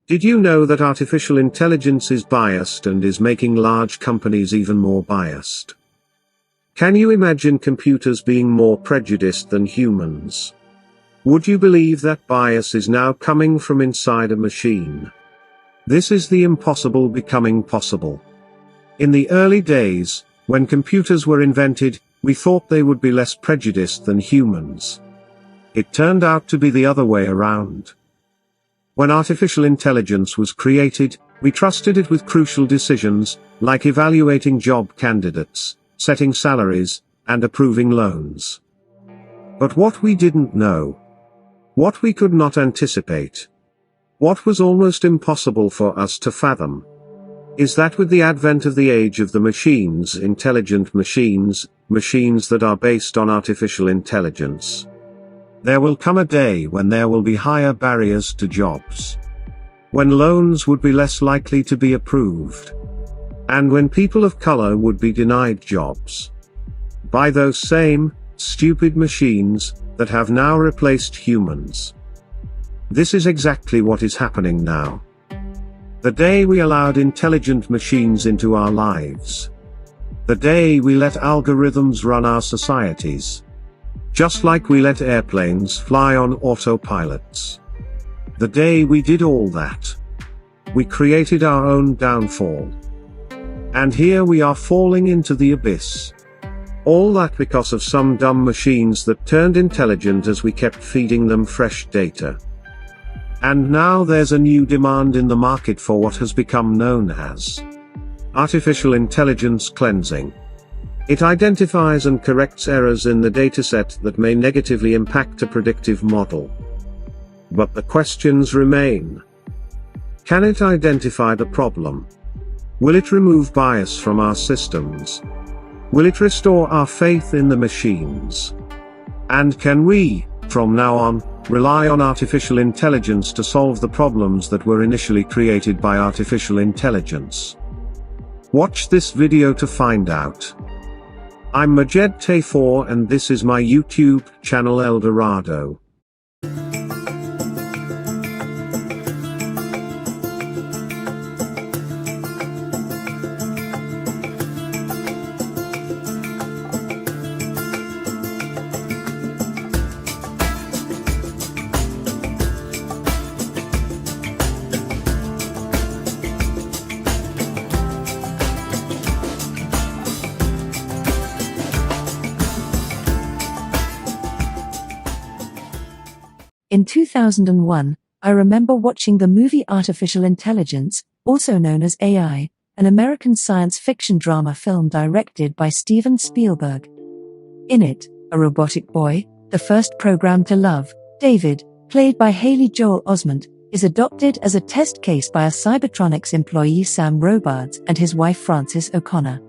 Did you know that artificial intelligence is biased and is making large companies even more biased? Can you imagine computers being more prejudiced than humans? Would you believe that bias is now coming from inside a machine? This is the impossible becoming possible. In the early days, when computers were invented, we thought they would be less prejudiced than humans. It turned out to be the other way around. When artificial intelligence was created, we trusted it with crucial decisions, like evaluating job candidates, setting salaries, and approving loans. But what we didn't know, what we could not anticipate, what was almost impossible for us to fathom, is that with the advent of the age of the machines, intelligent machines, machines that are based on artificial intelligence, there will come a day when there will be higher barriers to jobs. When loans would be less likely to be approved. And when people of color would be denied jobs. By those same, stupid machines, that have now replaced humans. This is exactly what is happening now. The day we allowed intelligent machines into our lives. The day we let algorithms run our societies. Just like we let airplanes fly on autopilots. The day we did all that. We created our own downfall. And here we are falling into the abyss. All that because of some dumb machines that turned intelligent as we kept feeding them fresh data. And now there's a new demand in the market for what has become known as artificial intelligence cleansing. It identifies and corrects errors in the dataset that may negatively impact a predictive model. But the questions remain. Can it identify the problem? Will it remove bias from our systems? Will it restore our faith in the machines? And can we, from now on, rely on artificial intelligence to solve the problems that were initially created by artificial intelligence? Watch this video to find out. I'm Majed Tayfor and this is my YouTube channel El Dorado. In 2001, I remember watching the movie Artificial Intelligence, also known as AI, an American science fiction drama film directed by Steven Spielberg. In it, a robotic boy, the first programmed to love, David, played by Haley Joel Osment, is adopted as a test case by a Cybertronics employee Sam Robards and his wife Frances O'Connor.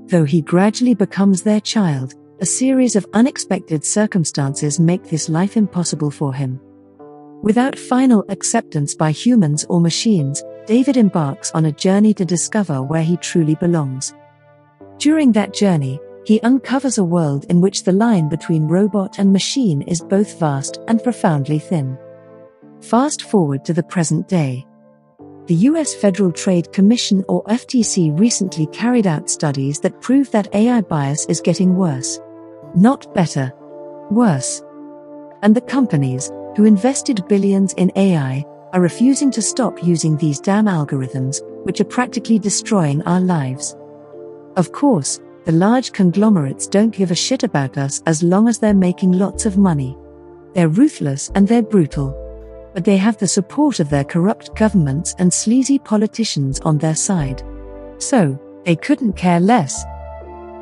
Though he gradually becomes their child, a series of unexpected circumstances make this life impossible for him. Without final acceptance by humans or machines, David embarks on a journey to discover where he truly belongs. During that journey, he uncovers a world in which the line between robot and machine is both vast and profoundly thin. Fast forward to the present day. The US Federal Trade Commission or FTC recently carried out studies that prove that AI bias is getting worse. Not better. Worse. And the companies, who invested billions in AI, are refusing to stop using these damn algorithms, which are practically destroying our lives. Of course, the large conglomerates don't give a shit about us as long as they're making lots of money. They're ruthless and they're brutal. But they have the support of their corrupt governments and sleazy politicians on their side. So, they couldn't care less.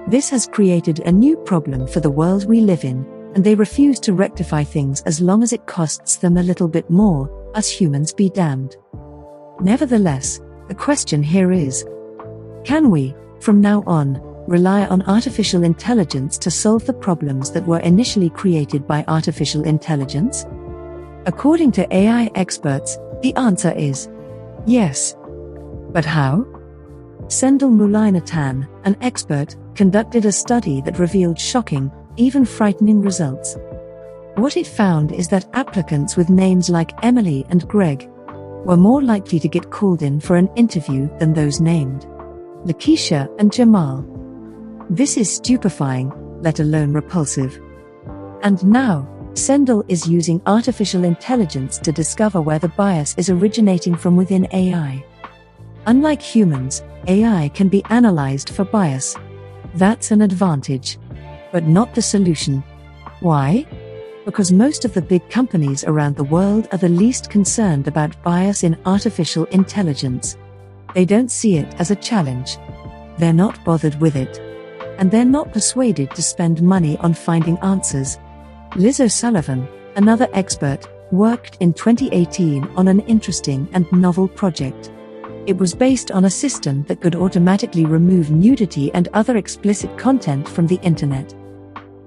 This has created a new problem for the world we live in, and they refuse to rectify things as long as it costs them a little bit more, us humans be damned. Nevertheless, the question here is, can we, from now on, rely on artificial intelligence to solve the problems that were initially created by artificial intelligence? According to AI experts, the answer is yes. But how? Sendhil Mullainathan, an expert, conducted a study that revealed shocking, even frightening results. What it found is that applicants with names like Emily and Greg were more likely to get called in for an interview than those named Lakeisha and Jamal. This is stupefying, let alone repulsive. And now, Sendel is using artificial intelligence to discover where the bias is originating from within AI. Unlike humans, AI can be analyzed for bias. That's an advantage. But not the solution. Why? Because most of the big companies around the world are the least concerned about bias in artificial intelligence. They don't see it as a challenge. They're not bothered with it. And they're not persuaded to spend money on finding answers. Liz O'Sullivan, another expert, worked in 2018 on an interesting and novel project. It was based on a system that could automatically remove nudity and other explicit content from the internet.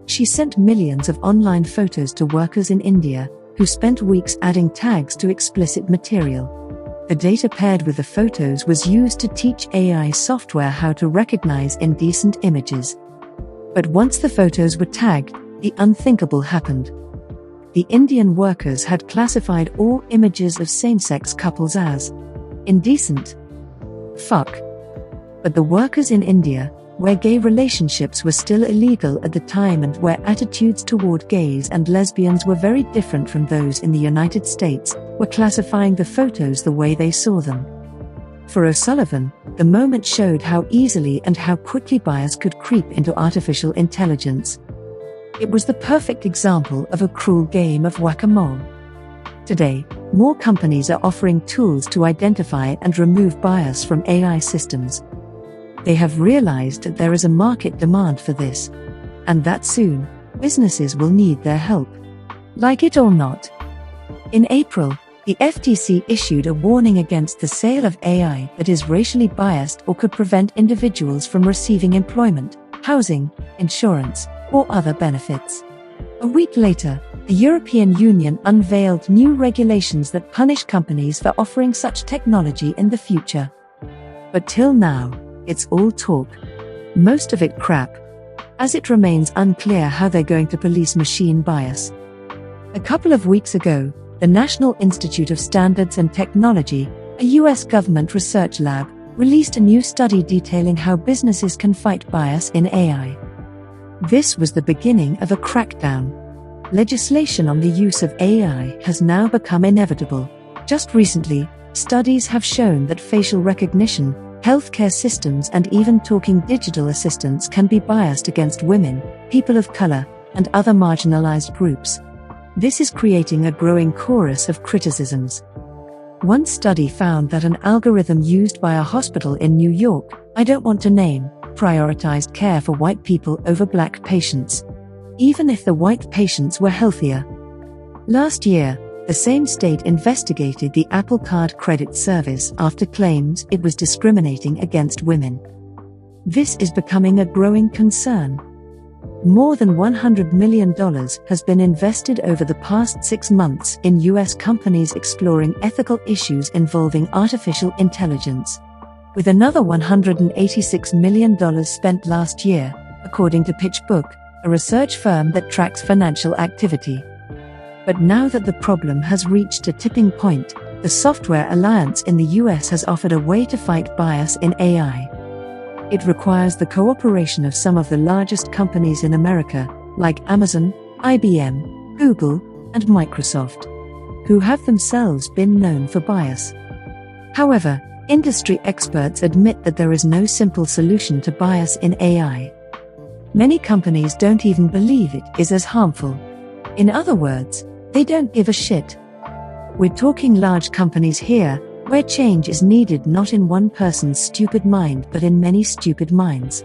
She sent millions of online photos to workers in India, who spent weeks adding tags to explicit material. The data paired with the photos was used to teach AI software how to recognize indecent images. But once the photos were tagged, the unthinkable happened. The Indian workers had classified all images of same-sex couples as indecent. Fuck. But the workers in India, where gay relationships were still illegal at the time and where attitudes toward gays and lesbians were very different from those in the United States, were classifying the photos the way they saw them. For O'Sullivan, the moment showed how easily and how quickly bias could creep into artificial intelligence. It was the perfect example of a cruel game of whack-a-mole. Today, more companies are offering tools to identify and remove bias from AI systems. They have realized that there is a market demand for this, and that soon, businesses will need their help. Like it or not. In April, the FTC issued a warning against the sale of AI that is racially biased or could prevent individuals from receiving employment, housing, insurance, or other benefits. A week later, the European Union unveiled new regulations that punish companies for offering such technology in the future. But till now, it's all talk. Most of it crap. As it remains unclear how they're going to police machine bias. A couple of weeks ago, the National Institute of Standards and Technology, a US government research lab, released a new study detailing how businesses can fight bias in AI. This was the beginning of a crackdown. Legislation on the use of AI has now become inevitable. Just recently, studies have shown that facial recognition, healthcare systems and even talking digital assistants can be biased against women, people of color, and other marginalized groups. This is creating a growing chorus of criticisms. One study found that an algorithm used by a hospital in New York, I don't want to name, prioritized care for white people over black patients, even if the white patients were healthier. Last year, the same state investigated the Apple Card credit service after claims it was discriminating against women. This is becoming a growing concern. More than $100 million has been invested over the past 6 months in US companies exploring ethical issues involving artificial intelligence, with another $186 million spent last year, according to PitchBook, a research firm that tracks financial activity. But now that the problem has reached a tipping point, the Software Alliance in the US has offered a way to fight bias in AI. It requires the cooperation of some of the largest companies in America, like Amazon, IBM, Google, and Microsoft, who have themselves been known for bias. However, industry experts admit that there is no simple solution to bias in AI. Many companies don't even believe it is as harmful. In other words, they don't give a shit. We're talking large companies here, where change is needed not in one person's stupid mind but in many stupid minds.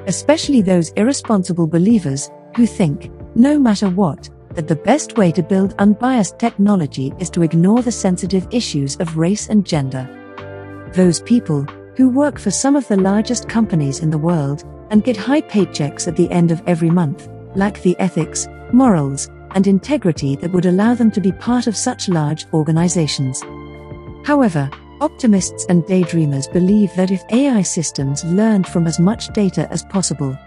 Especially those irresponsible believers, who think, no matter what, that the best way to build unbiased technology is to ignore the sensitive issues of race and gender. Those people, who work for some of the largest companies in the world, and get high paychecks at the end of every month, lack the ethics, morals, and integrity that would allow them to be part of such large organizations. However, optimists and daydreamers believe that if AI systems learned from as much data as possible,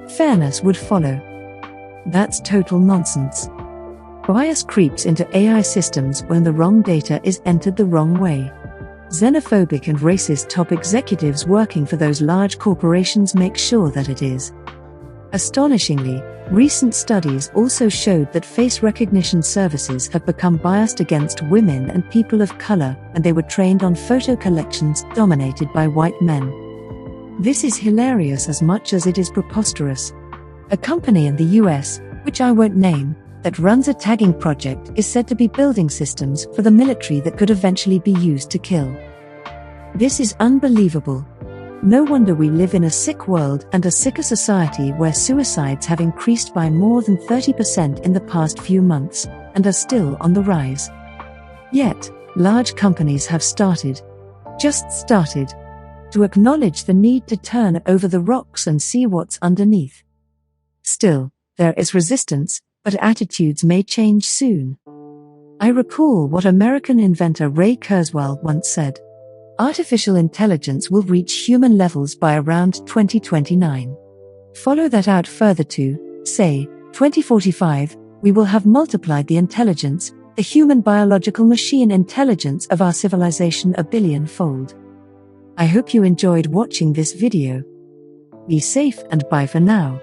fairness would follow. That's total nonsense. Bias creeps into AI systems when the wrong data is entered the wrong way. Xenophobic and racist top executives working for those large corporations make sure that it is. Astonishingly, recent studies also showed that face recognition services have become biased against women and people of color, and they were trained on photo collections dominated by white men. This is hilarious as much as it is preposterous. A company in the US, which I won't name, that runs a tagging project is said to be building systems for the military that could eventually be used to kill. This is unbelievable. No wonder we live in a sick world and a sicker society where suicides have increased by more than 30% in the past few months, and are still on the rise. Yet, large companies have just started, to acknowledge the need to turn over the rocks and see what's underneath. Still, there is resistance, but attitudes may change soon. I recall what American inventor Ray Kurzweil once said. Artificial intelligence will reach human levels by around 2029. Follow that out further to, say, 2045, we will have multiplied the intelligence, the human biological machine intelligence of our civilization a billion-fold. I hope you enjoyed watching this video. Be safe and bye for now.